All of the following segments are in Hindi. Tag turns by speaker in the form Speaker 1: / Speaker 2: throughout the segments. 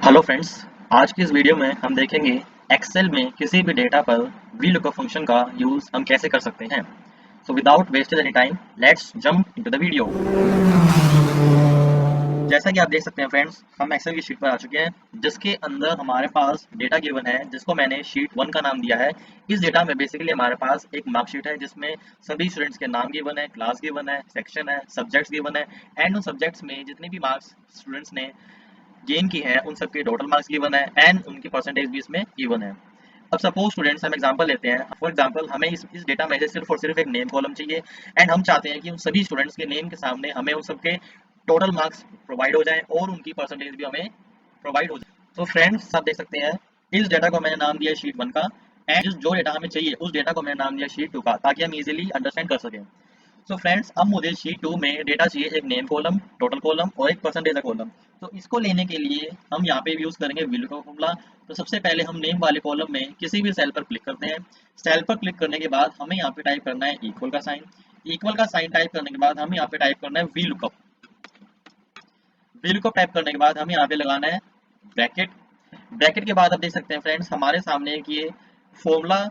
Speaker 1: Hello friends. आज की इस वीडियो में हम देखेंगे एक्सेल में किसी भी डेटा पर VLOOKUP फंक्शन का यूज़ हम कैसे कर सकते हैं। So without wasted any time let's jump into the video. जैसा कि आप देख सकते हैं फ्रेंड्स, हम एक्सेल की शीट पर आ चुके हैं जिसके अंदर हमारे पास डेटा गिवन है जिसको मैंने शीट 1 का नाम दिया है। इस डेटा में बेसिकली हमारे पास एक मार्कशीट है जिसमें सभी स्टूडेंट्स के नाम गिवन है, क्लास गिवन है, सेक्शन है, सब्जेक्ट्स गिवन है एंड उन सब्जेक्ट्स में जितने भी मार्क्स स्टूडेंट्स ने गेन की है उन सबके टोटल मार्क्स गिवन है एंड उनकी परसेंटेज भी इसमें गिवन है। अब सपोज स्टूडेंट्स हम एग्जांपल लेते हैं। फॉर एग्जांपल हमें इस डेटा में से सिर्फ और सिर्फ एक नेम कॉलम चाहिए एंड हम चाहते हैं कि उन सभी स्टूडेंट्स के नेम के सामने हमें उन सबके टोटल मार्क्स प्रोवाइड हो जाए और उनकी परसेंटेज भी हमें प्रोवाइड हो जाए। तो फ्रेंड्स आप देख सकते हैं इस डेटा को मैंने नाम दिया शीट 1 का एंड जो डेटा हमें चाहिए उस डेटा को मैंने नाम दिया शीट 2 का, ताकि हम इजीली अंडरस्टैंड कर सकें। सो फ्रेंड्स अब मुझे शीट 2 में डेटा चाहिए, एक नेम कॉलम, टोटल कॉलम और एक परसेंटेज कॉलम। तो इसको लेने के लिए हम यहाँ पे यूज करेंगे VLOOKUP का फॉर्मूला। तो सबसे पहले हम नेम वाले कॉलम में किसी भी सेल पर क्लिक करते हैं। सेल पर क्लिक करने के बाद हमें यहाँ पे टाइप करना है इक्वल का साइन। इक्वल का साइन टाइप करने के बाद हमें यहाँ पे टाइप करना है VLOOKUP। VLOOKUP टाइप करने के बाद हमें यहाँ पे लगाना है ब्रैकेट। ब्रैकेट के बाद आप देख सकते हैं फ्रेंड्स हमारे सामने एक ये फॉर्मूला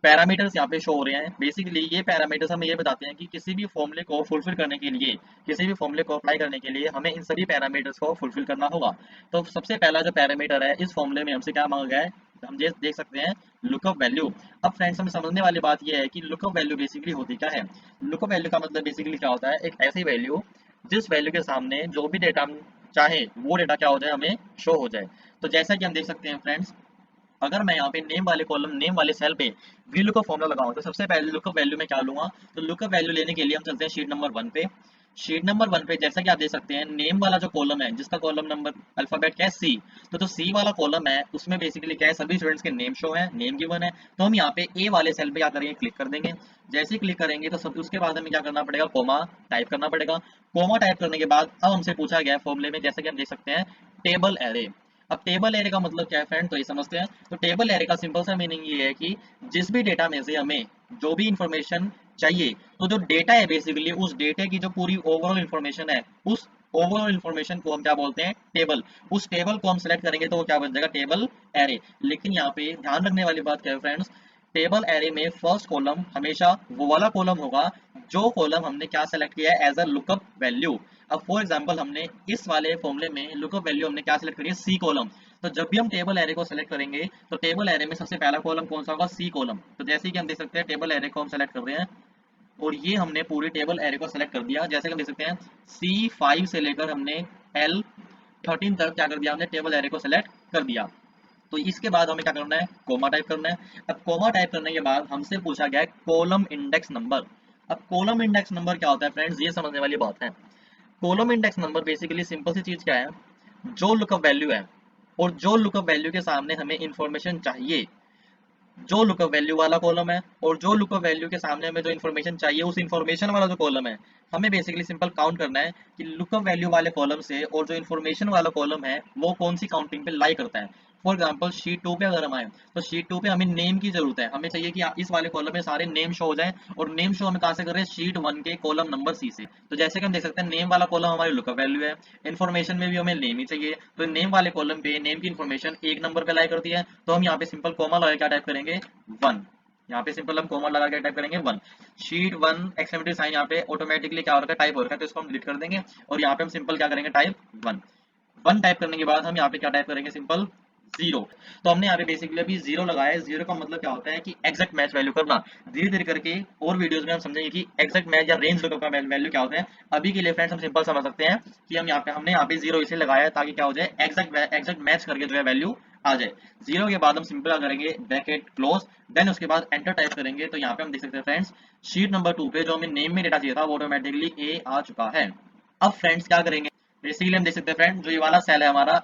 Speaker 1: पैरामीटर्स यहाँ पे शो हो रहे हैं। बेसिकली ये पैरामीटर्स हमें ये बताते हैं कि किसी भी फॉर्मूले को फुलफिल करने के लिए, किसी भी फॉर्मूले को अप्लाई करने के लिए हमें इन सभी पैरामीटर्स को फुलफिल करना होगा। तो सबसे पहला जो पैरामीटर है इस फॉर्मूले में हमसे क्या मांगा गया है, हम ये देख सकते हैं लुकअप वैल्यू। अब फ्रेंड्स हमें समझने वाली बात यह है कि लुकअप वैल्यू बेसिकली होती क्या है। लुकअप वैल्यू का मतलब बेसिकली क्या होता है, एक ऐसी वैल्यू जिस वैल्यू के सामने जो भी डेटा हम चाहे वो डेटा क्या हो जाए, हमें शो हो जाए। तो जैसा कि हम देख सकते हैं फ्रेंड्स, अगर मैं यहाँ पे नेम वाले कॉलम, नेम वाले सेल पे VLOOKUP फॉर्मूला लगाऊं तो सबसे पहले लुकअप वैल्यू में क्या लूंगा। तो लुकअप वैल्यू लेने के लिए हम चलते हैं शीट नंबर 1 पे। शीट नंबर 1 पे जैसा कि आप देख सकते हैं नेम वाला जो कॉलम है जिसका कॉलम नंबर अल्फाबेट क्या है C। तो जो C वाला कॉलम है उसमें बेसिकली क्या है, सभी स्टूडेंट्स के नेम शो है, नेम गिवन है। तो हम यहाँ पे A वाले सेल पे क्या करेंगे, क्लिक कर देंगे। जैसे ही क्लिक करेंगे तो सब उसके बाद हमें क्या करना पड़ेगा, कोमा टाइप करना पड़ेगा। कोमा टाइप करने के बाद अब हमसे पूछा गया है फॉर्मूले में, जैसे कि हम देख सकते हैं टेबल एरे। अब टेबल एरे का मतलब क्या है फ्रेंड, तो ये समझते हैं। तो टेबल एरे का सिंपल सा मीनिंग ये है कि जिस भी डेटा में से हमें जो भी इंफॉर्मेशन चाहिए, तो जो डेटा है बेसिकली उस डेटा की जो पूरी ओवरऑल इंफॉर्मेशन है, उस ओवरऑल इंफॉर्मेशन को हम क्या बोलते हैं, टेबल। उस टेबल को हम सेलेक्ट करेंगे तो वो क्या बन जाएगा, टेबल एरे। लेकिन यहाँ पे ध्यान रखने वाली बात क्या है फ्रेंड्स, टेबल एरे में फर्स्ट कॉलम हमेशा वो वाला कॉलम होगा जो कॉलम हमने क्या सेलेक्ट किया है, एज अ लुकअप वैल्यू। अब फॉर एग्जांपल हमने इस वाले फॉर्मूले में लुकअप वैल्यू हमने क्या सेलेक्ट करी है, C कॉलम। तो जब भी हम टेबल एरे को सेलेक्ट करेंगे तो टेबल एरे में सबसे पहला कॉलम कौन सा होगा, C कॉलम। तो जैसे कि हम देख सकते हैं टेबल एरे को हम सेलेक्ट कर रहे हैं और ये हमने पूरी टेबल एरे को सेलेक्ट कर दिया। जैसे कि हम देख सकते हैं C5 से लेकर हमने L13 तक क्या कर दिया, हमने टेबल एरे को सेलेक्ट कर दिया। तो इसके बाद हमें क्या करना है, कोमा टाइप करना है। अब कोमा टाइप करने के बाद हमसे पूछा गया है कॉलम इंडेक्स नंबर। अब कॉलम इंडेक्स नंबर क्या होता है फ्रेंड्स, ये समझने वाली बात है। Column index number basically simple सी चीज क्या है, जो लुकअप वैल्यू है और जो लुकअप वैल्यू के सामने हमें इंफॉर्मेशन चाहिए, जो लुकअप वैल्यू वाला कॉलम है और जो लुकअप वैल्यू के सामने हमें जो इन्फॉर्मेशन चाहिए उस इन्फॉर्मेशन वाला जो कॉलम है, हमें बेसिकली सिंपल काउंट करना है कि लुकअप वैल्यू वाले कॉलम से और जो इन्फॉर्मेशन वाला कॉलम है वो कौन सी काउंटिंग पे लाई करता है। फॉर एग्जांपल शीट 2 पे अगर हम आए तो शीट 2 पे हमें नेम की जरूरत है। हमें चाहिए कि इस वाले कॉलम में सारे नेम शो हो जाए और नेम शो हमें कहाँ से कर रहे हैं, शीट 1 के कॉलम नंबर C से। तो जैसे कि हम देख सकते हैं नेम वाला कॉलम हमारी लुकअप वैल्यू है, इन्फॉर्मेशन में भी हमें नेम ही चाहिए। तो नेम वाले कॉलम पे नेम की इन्फॉर्मेशन एक नंबर पे लाई करती है, तो हम यहाँ पे सिंपल कॉमा लगा क्या टाइप करेंगे, 1। यहाँ पे सिंपल हम कोमा लगा के टाइप करेंगे 1। शीट 1 एक्सक्लेमेटरी साइन यहाँ पे ऑटोमेटिकली क्या हो रखा है, टाइप हो रखा है, तो इसको हम डिलीट कर देंगे और यहाँ पे हम सिंपल क्या करेंगे, टाइप 1। 1 टाइप करने के बाद हम यहाँ पे क्या टाइप करेंगे, सिंपल 0। तो हमने यहाँ पे बेसिकली अभी 0 लगाया है। 0 का मतलब क्या होता है कि एग्जैक्ट मैच वैल्यू करना। धीरे धीरे करके और वीडियोस में हम समझेंगे कि एग्जैक्ट मैच या रेंज लुकअप का वैल्यू क्या होता है। अभी के लिए फ्रेंड्स हम सिंपल समझ सकते हैं कि हमने यहाँ पे 0 इसलिए लगाया है ताकि क्या हो जाए, एग्जैक्ट मैच करके जो है वैल्यू आ जाए। 0 के बाद हम सिंपल करेंगे ब्रैकेट क्लोज, देन उसके बाद एंटर टाइप करेंगे। तो यहाँ पे हम देख सकते हैं फ्रेंड्स शीट नंबर 2 पे जो हमें नेम में डेटा चाहिए था वो ऑटोमेटिकली A आ चुका है। अब फ्रेंड्स क्या करेंगे, बेसिकली हम देख सकते हैं फ्रेंड जो ये वाला सेल है हमारा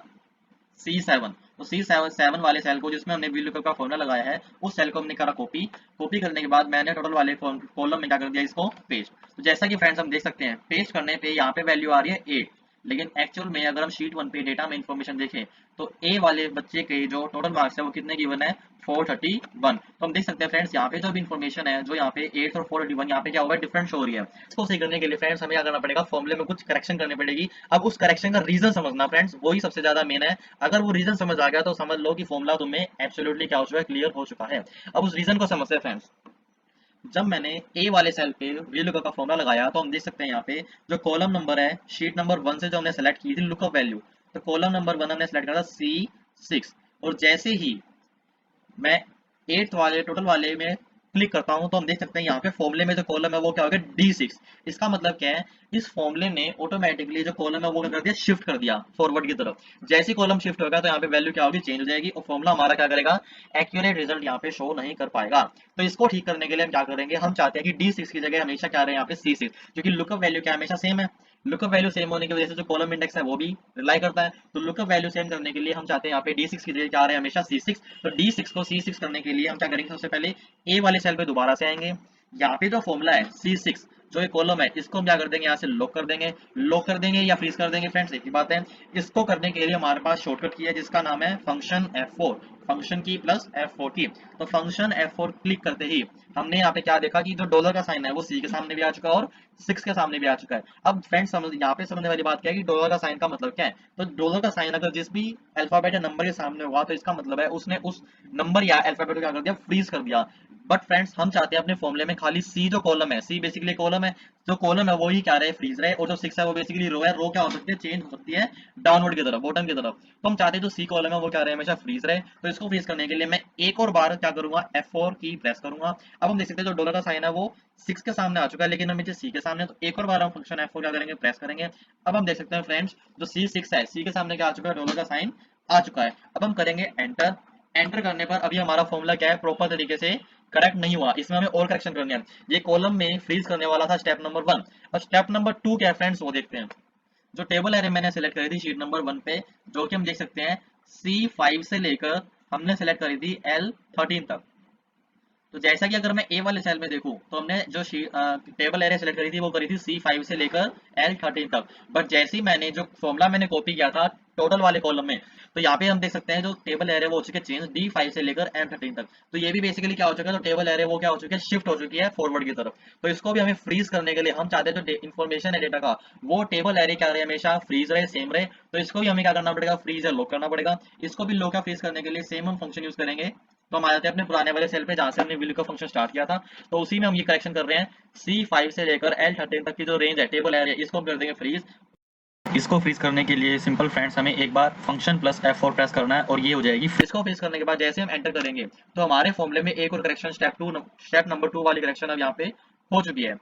Speaker 1: C7, तो C7 वाले सेल को जिसमें हमने VLOOKUP का फॉर्मूला लगाया है उस सेल को हमने करा कॉपी। कॉपी करने के बाद मैंने टोटल वाले कॉलम में क्या कर दिया, इसको पेस्ट। तो जैसा कि फ्रेंड्स हम देख सकते हैं पेस्ट करने पे यहाँ पे वैल्यू आ रही है 8, लेकिन एक्चुअल में अगर हम शीट 1 पे डेटा में इंफॉर्मेशन देखें तो ए वाले बच्चे के जो टोटल मार्क्स है वो कितने गिवन है, 431। तो हम देख सकते हैं फ्रेंड्स यहाँ पे जो भी इन्फॉर्मेशन है, जो यहाँ पे 8 और 431 यहाँ पे क्या हुआ है, डिफरेंट शो हो रही है। इसको सही करने के लिए फ्रेंड्स हमें क्या करना पड़ेगा, फॉर्मूले में कुछ करेक्शन करनी पड़ेगी। अब उस करेक्शन का रीजन समझना फ्रेंड्स, वही सबसे ज्यादा मेन है। अगर वो रीजन समझ आ गया तो समझ लो कि फॉर्मूला तुम्हें एब्सोल्युटली क्या हो चुका है, क्लियर हो चुका है। अब उस रीजन को समझते हैं फ्रेंड्स। जब मैंने ए वाले सेल पे VLOOKUP का फॉर्मूला लगाया तो हम देख सकते हैं यहाँ पे जो कॉलम नंबर है शीट नंबर 1 से जो हमने सेलेक्ट की थी लुकअप वैल्यू, तो कॉलम नंबर 1 हमने सेलेक्ट करा था C6। और जैसे ही मैं 8th वाले टोटल वाले में क्लिक करता हूं तो हम देख सकते हैं यहाँ पे फॉर्मूले में जो कॉलम है वो क्या हो गया, D6। इसका मतलब क्या है, इस फॉर्मूले ने ऑटोमेटिकली जो कॉलम है वो क्या कर दिया, शिफ्ट कर दिया फॉरवर्ड की तरफ। जैसे कॉलम शिफ्ट होगा तो यहाँ पे वैल्यू क्या होगी, चेंज हो जाएगी और फॉर्मूला हमारा क्या करेगा, एक्यूरेट रिजल्ट यहाँ पे शो नहीं कर पाएगा। तो इसको ठीक करने के लिए हम क्या करेंगे, हम चाहते हैं कि D6 की जगह हमेशा क्या रहे यहाँ पे C6, क्योंकि लुकअप वैल्यू क्या हमेशा सेम है। लुकअप वैल्यू सेम होने की वजह से जो कॉलम इंडेक्स है वो भी रिलाई करता है। तो लुकअप वैल्यू सेम करने के लिए हम चाहते हैं यहाँ पे D6 की जगह क्या रहे हमेशा C6। तो D6 को C6 करने के लिए हम क्या करेंगे, सबसे पहले ए वाले सेल पे दोबारा से आएंगे। यहाँ पे जो फॉर्मूला है C6 जो ये कॉलम है इसको हम क्या कर देंगे, यहाँ से लॉक कर देंगे या फ्रीज कर देंगे फ्रेंड्स, एक ही बात है। इसको करने के लिए हमारे पास शॉर्टकट की है जिसका नाम है फंक्शन F4, फंक्शन की प्लस F4 की। तो फंक्शन F4 क्लिक करते ही हमने यहाँ पे क्या देखा कि जो डॉलर का साइन है वो C के सामने भी आ चुका है और 6 के सामने भी आ चुका है। अब फ्रेंड्स समझ, यहाँ पे समझने वाली बात क्या है कि डॉलर का साइन का मतलब क्या है। तो डॉलर का साइन अगर जिस भी अल्फाबेट या नंबर के सामने हुआ तो इसका मतलब है उसने उस नंबर या अल्फाबेट को क्या कर दिया, फ्रीज कर दिया। बट फ्रेंड्स हम चाहते हैं अपने फॉर्मूले में खाली सी जो कॉलम है, सी बेसिकली कॉलम है, जो कॉलम है वो ही क्या रहे, फ्रीज रहे, और जो 6 है वो बेसिकली रो है। रो क्या हो सकती है, चेंज हो सकती है डाउनवर्ड की तरफ, बॉटम की तरफ। तो हम चाहते हैं जो सी कॉलम है वो क्या रहे, हमेशा फ्रीज रहे। तो इसको फ्रीज करने के लिए मैं एक और बार क्या करूंगा, F4 की प्रेस करूंगा। अब हम देख सकते हैं जो डॉलर का साइन है वो 6 के सामने आ चुका है, लेकिन हमें सी के सामने, तो एक और बार हम फंक्शन F4 क्या करेंगे, प्रेस करेंगे। अब हम देख सकते हैं फ्रेंड्स जो C6 है, सी के सामने क्या आ चुका है, डॉलर का साइन आ चुका है। अब हम करेंगे एंटर। एंटर करने पर अभी हमारा फॉर्मूला क्या है, प्रॉपर तरीके से करेक्ट नहीं हुआ, इसमें हमें और करेक्शन करनी है। ये कॉलम में फ्रीज करने वाला था स्टेप नंबर 1। और स्टेप नंबर 2 क्या है फ्रेंड्स, वो देखते हैं। जो टेबल एरे मैंने सेलेक्ट करी थी शीट नंबर 1 पे, जो कि हम देख सकते हैं C5 से लेकर हमने सेलेक्ट करी थी L13 तक। तो जैसा कि अगर मैं ए वाले सेल में देखूं तो हमने जो टेबल एरे सेलेक्ट करी थी वो करी थी C5 से लेकर L13 तक। बट जैसे ही मैंने जो फॉर्मूला मैंने कॉपी किया था टोटल वाले कॉलम में, तो यहाँ पे हम देख सकते हैं जो टेबल एरे वो हो चुके चेंज D5 से लेकर M13 तक। तो ये भी बेसिकली क्या हो चुका है, तो टेबल एरे वो क्या हो चुकी है, शिफ्ट हो चुकी है फॉरवर्ड की तरफ। तो इसको भी हमें फ्रीज करने के लिए हम चाहते हैं जो इन्फॉर्मेशन है डेटा का वो टेबल एरे क्या रहे, हमेशा फ्रीज रहे, सेम रहे। तो इसको भी हमें क्या करना पड़ेगा, फ्रीज या लॉक करना पड़ेगा। इसको भी लॉक या फ्रीज करने के लिए सेम हम फंक्शन यूज करेंगे। तो हम आ जाते हैं अपने पुराने वाले सेल पे जहां से हमने VLOOKUP का फंक्शन स्टार्ट किया था। तो उसी में हम ये करेक्शन कर रहे हैं। C5 से लेकर L13 तक की जो रेंज है टेबल एरे, इसको हम कर देंगे फ्रीज। इसको फ्रीज करने के लिए सिंपल फ्रेंड्स हमें एक बार फंक्शन प्लस F4 प्रेस करना है और ये हो जाएगी। इसको फ्रीज करने के बाद जैसे हम एंटर करेंगे तो हमारे फॉर्मूले में एक और करेक्शन स्टेप नंबर 2 वाली करेक्शन अब यहाँ पे हो चुकी है।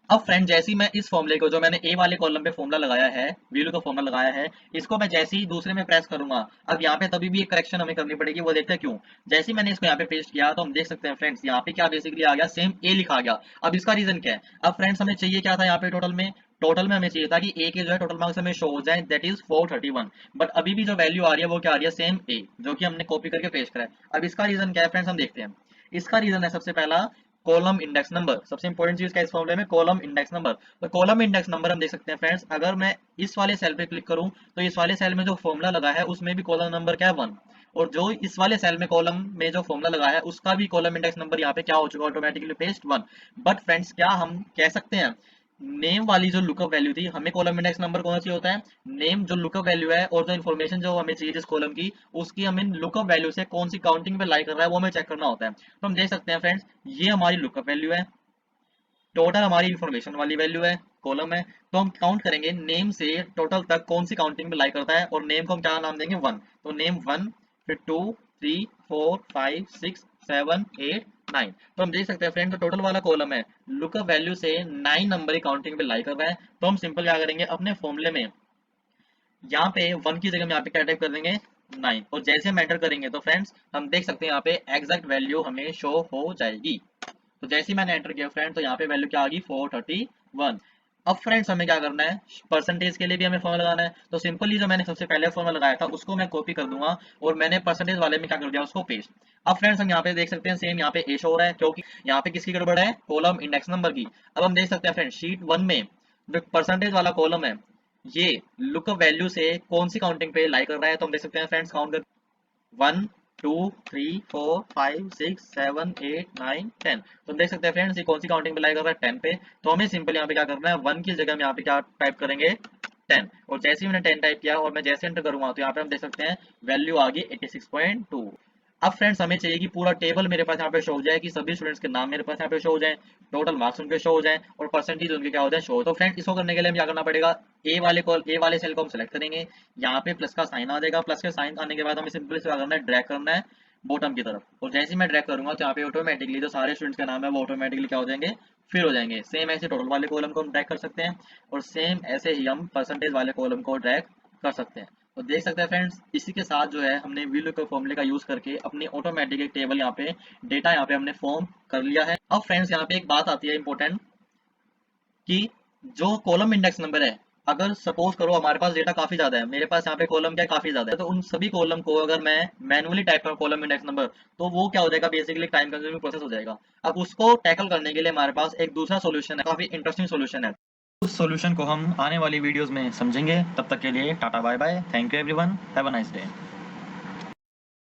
Speaker 1: अब फ्रेंड जैसे ही मैं इस फॉर्मूले को, जो मैंने ए वाले कॉलम पे फॉर्मूला लगाया है, VLOOKUP का फॉर्मूला लगाया है, इसको मैं जैसे ही दूसरे में प्रेस करूंगा, अब यहाँ पे तभी भी एक करेक्शन हमें करनी पड़ेगी। वो देखते हैं क्यों। जैसे ही मैंने इसको यहाँ पे पेस्ट किया तो हम देख सकते हैं फ्रेंड्स यहाँ पे क्या बेसिकली आ गया, सेम ए लिखा गया। अब इसका रीजन क्या है, अब फ्रेंड्स हमें चाहिए क्या था यहाँ पे टोटल में हमें चाहिए था कि ए के जो है टोटल मार्क्स हमें शो हो जाए, दैट इज 431। बट अभी भी जो वैल्यू आ रही है वो क्या आ रही है, सेम ए, जो कि हमने कॉपी करके पेस्ट करा है। अब इसका रीजन क्या है फ्रेंड्स, हम देखते हैं। इसका रीजन है सबसे पहला कॉलम इंडेक्स नंबर। सबसे इंपॉर्टेंट चीज क्या है इस फॉर्मूले में, कॉलम इंडेक्स नंबर। तो कॉलम इंडेक्स नंबर हम देख सकते हैं फ्रेंड्स, अगर मैं इस वाले सेल पे क्लिक करूं तो इस वाले सेल में जो फॉर्मूला लगा है उसमें भी कॉलम नंबर क्या है, 1। और जो इस वाले सेल में कॉलम में जो फॉर्मूला लगा है उसका भी कॉलम इंडेक्स नंबर यहाँ पे क्या हो चुका है, ऑटोमेटिकली पेस्ट 1। बट फ्रेंड्स क्या हम कह सकते हैं, नेम वाली जो लुकअप वैल्यू थी, हमें कॉलम इंडेक्स नंबर कौन सा चाहिए होता है, नेम जो लुकअप वैल्यू है, और जो इन्फॉर्मेशन जो हमें चाहिए जिस कॉलम की, उसकी हमें लुकअप वैल्यू से कौन सी काउंटिंग पे लाई कर रहा है वो हमें चेक करना होता है। तो हम देख सकते हैं फ्रेंड्स ये हमारी लुकअप वैल्यू है, टोटल हमारी इन्फॉर्मेशन वाली वैल्यू है, कॉलम है। तो हम काउंट करेंगे नेम से टोटल तक कौन सी काउंटिंग में लाई करता है, और नेम को हम क्या नाम देंगे, 1। तो नेम 1, फिर 2, 3, 4, 5, 6, 7, 8, 9। तो हम देख सकते हैं फ्रेंड जो टोटल वाला कॉलम है लुकअप वैल्यू से 9 नंबर की काउंटिंग पे लाई कर रहा है। तो हम सिंपल क्या करेंगे, अपने फॉर्मूले में यहाँ पे 1 की जगह हम यहाँ पे क्या टाइप कर देंगे, 9। और जैसे हम एंटर करेंगे तो फ्रेंड्स हम देख सकते हैं यहाँ पे एग्जैक्ट वैल्यू हमें शो हो जाएगी। तो जैसे ही मैंने एंटर किया फ्रेंड तो यहाँ पे वैल्यू क्या आ गई, 431। अब फ्रेंड्स हमें क्या करना है, परसेंटेज के लिए भी हमें फॉर्मूला लगाना है। तो सिंपली जो मैंने सबसे पहले फॉर्मूला लगाया था उसको मैं कॉपी कर दूंगा और मैंने परसेंटेज वाले में क्या कर दिया, उसको पेस्ट। अब फ्रेंड्स हम यहाँ पे देख सकते हैं सेम यहाँ पे ए शो हो रहा है, क्योंकि यहाँ पे किसकी गड़बड़ है, कॉलम इंडेक्स नंबर की। अब हम देख सकते हैं फ्रेंड शीट 1 में जो परसेंटेज वाला कॉलम है ये लुकअप वैल्यू से कौन सी काउंटिंग पे लाई कर रहा है, तो हम देख सकते हैं फ्रेंड्स काउंट कर 1 2 3 4 5 6 7 8 9 10। तो हम देख सकते हैं फ्रेंड्स ये कौन सी काउंटिंग पे लाई कर रहा है 10 पे। तो हमें सिंपल यहाँ पे क्या करना है, 1 की जगह हम यहाँ पे क्या टाइप करेंगे 10, और जैसे ही मैंने 10 टाइप किया और मैं जैसे एंटर करूंगा तो यहाँ पे हम देख सकते हैं वैल्यू आ गई 86.2। अब फ्रेंड्स हमें चाहिए कि पूरा टेबल मेरे पास यहाँ पे शो हो जाए, कि सभी स्टूडेंट्स के नाम मेरे पास यहाँ पे शो हो जाए, टोटल मार्क्स उनके शो हो जाए और परसेंटेज उनके क्या हो जाए शो। तो फ्रेंड्स इसको करने के लिए हमें क्या करना पड़ेगा, ए वाले सेल को हम सेलेक्ट करेंगे, यहाँ पे प्लस का साइन आ जाएगा, प्लस के साइन आने के बाद हमें सिंपली क्या करना है, ड्रैग करना है बॉटम की तरफ, और जैसे ही मैं ड्रैग करूंगा तो यहाँ पे ऑटोमेटिकली जो सारे स्टूडेंट्स के नाम है वो ऑटोमेटिकली क्या हो जाएंगे, फिल हो जाएंगे। सेम ऐसे टोटल वाले कॉलम को हम ड्रैग कर सकते हैं और सेम ऐसे ही हम परसेंटेज वाले कॉलम को ड्रैग कर सकते हैं। तो देख सकते हैं फ्रेंड्स इसी के साथ जो है हमने VLOOKUP फॉर्मूले का यूज करके अपनी ऑटोमेटिक एक टेबल यहाँ पे डेटा यहाँ पे हमने फॉर्म कर लिया है। अब फ्रेंड्स यहाँ पे एक बात आती है इंपॉर्टेंट, कि जो कॉलम इंडेक्स नंबर है, अगर सपोज करो हमारे पास डेटा काफी ज्यादा है, मेरे पास यहाँ पे कॉलम क्या काफी ज्यादा है, तो उन सभी कॉलम को अगर मैं मैनुअली टाइप करूँ कॉलम इंडेक्स नंबर, तो वो क्या हो जाएगा, बेसिकली टाइम कंज्यूमिंग प्रोसेस हो जाएगा। अब उसको टैकल करने के लिए हमारे पास एक दूसरा सोल्यूशन है, काफी इंटरेस्टिंग सोल्यूशन है। उस सोल्यूशन को हम आने वाली वीडियोस में समझेंगे। तब तक के लिए tata bye bye, thank you everyone, have a nice day.